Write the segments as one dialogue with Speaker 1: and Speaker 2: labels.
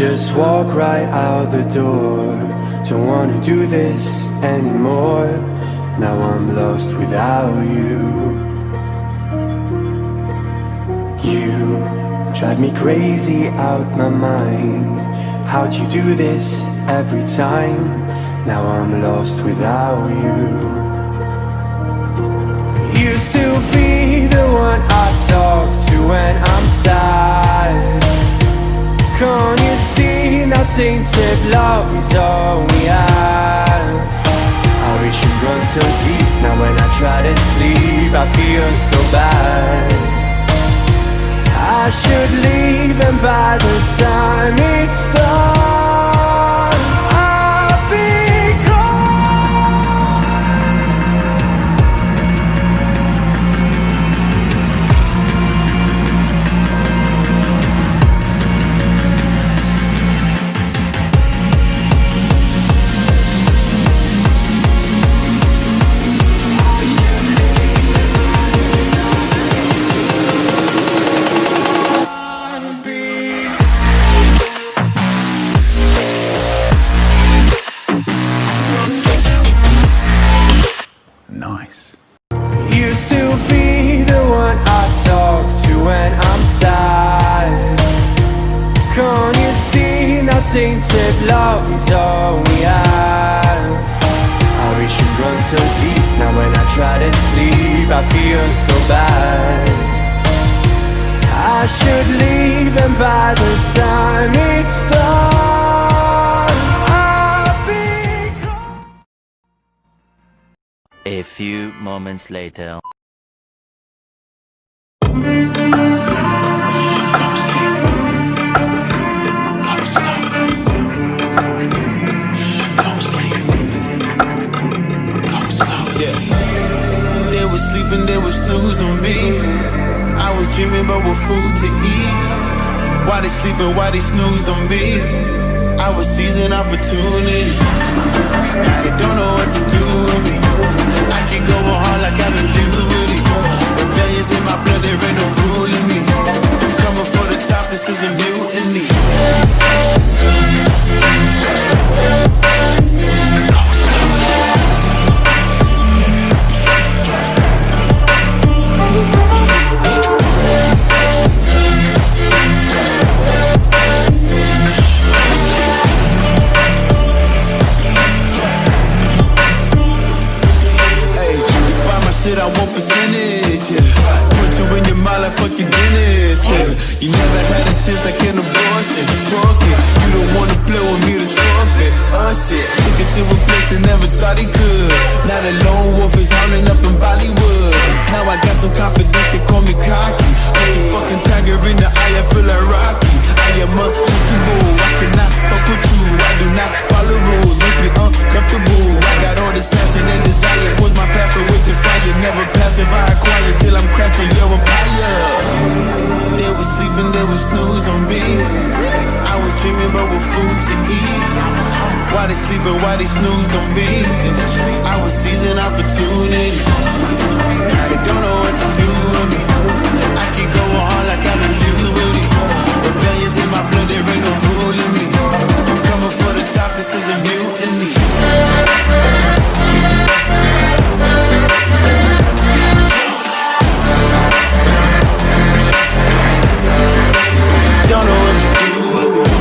Speaker 1: just walk right out the door. Don't wanna do this anymore. Now I'm lost without you. You drive me crazy out my mind. How'd you do this every time? Now I'm lost without you. Used to be the one I talk to when I'm sad. Can't you see now tainted love is all we have? Our issues run so deep, now when I try to sleep I feel so bad. I should leave and by the time it's done I'll be gone. Tainted love is all we have. Our issues run so deep, now when I try to sleep I feel so bad. I should leave and by the time it's done I'll be gone.
Speaker 2: A few moments later.
Speaker 3: They was snooze on me. I was dreaming about what food to eat. Why they sleeping, why they snoozed on me? I was seizing opportunity. Now they don't know what to do with me. I keep going hard like I'm in puberty. Rebellions in my blood, there ain't no ruling me. I'm coming for the top, this is a mutiny. Shit, I want percentage, yeah. Put you in your mind like fucking Guinness, yeah. You never had a chance like an abortion. Broken, you don't wanna play with me to forfeit. Shit, took it to a place they never thought he could. Now the lone wolf is howling up in Bollywood. Now I got some confidence, they call me cocky. Put your fucking tiger in the eye, I feel like Rocky. I am untouchable, I cannot fuck with you. I do not follow rules, makes me uncomfortable. I got all this passion and desire, force my path with the fire. Never passive, I acquire till I'm crashing your empire. They was sleeping, they was snooze on me. I was dreaming about what food to eat. Why they sleeping, why they snoozed on me? I was seizing opportunity. Now they don't know what to do with me. I keep going hard like I'm in puberty. Rebellions in my blood, there ain't no ruling me. I'm coming for the top, this is a mutiny. Don't know what to do with me.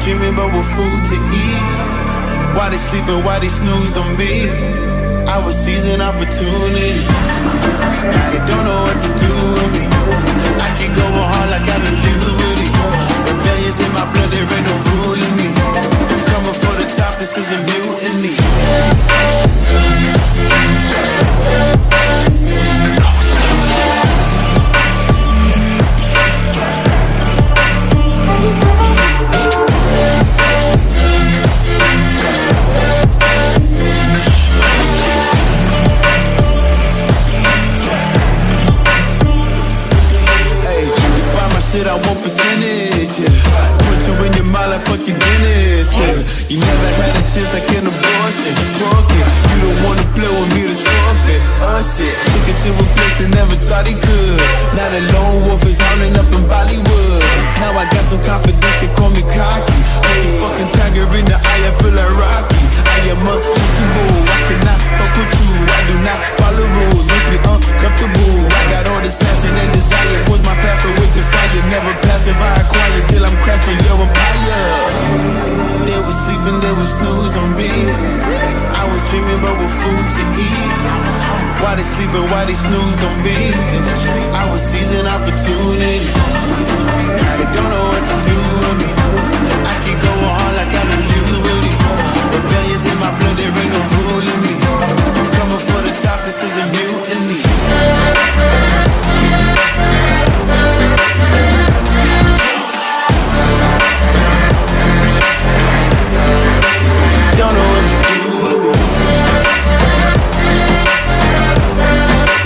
Speaker 3: dreaming about what food to eat. Why they sleeping, why they snoozed on me. I was seizing opportunity. Now they don't know what to do with me. I keep going hard like I'm in puberty. Rebellions in my blood, there ain't no ruling me. Coming for the top, this is a mutiny. Shit, I want percentage, yeah. Put you in your mind like fucking Guinness, yeah. You never had a chance like an abortion. Punk it, you don't wanna play with me, that's forfeit. Shit, took it to a place that never thought he could. Now the lone wolf is howling up in Bollywood. Now I got some confidence, they call me cocky. I'm a fucking tiger in the eye, I feel like Rocky. I am untouchable, I cannot fuck with you. I do not follow rules, makes me uncomfortable. I got all this passion and desire, force my path with the fire. Never passive, I acquire till I'm crashing your empire. They was sleeping, they was snooze on me. I was dreaming but with food to eat. Why they sleeping, why they snoozed on me? I was seasoned, I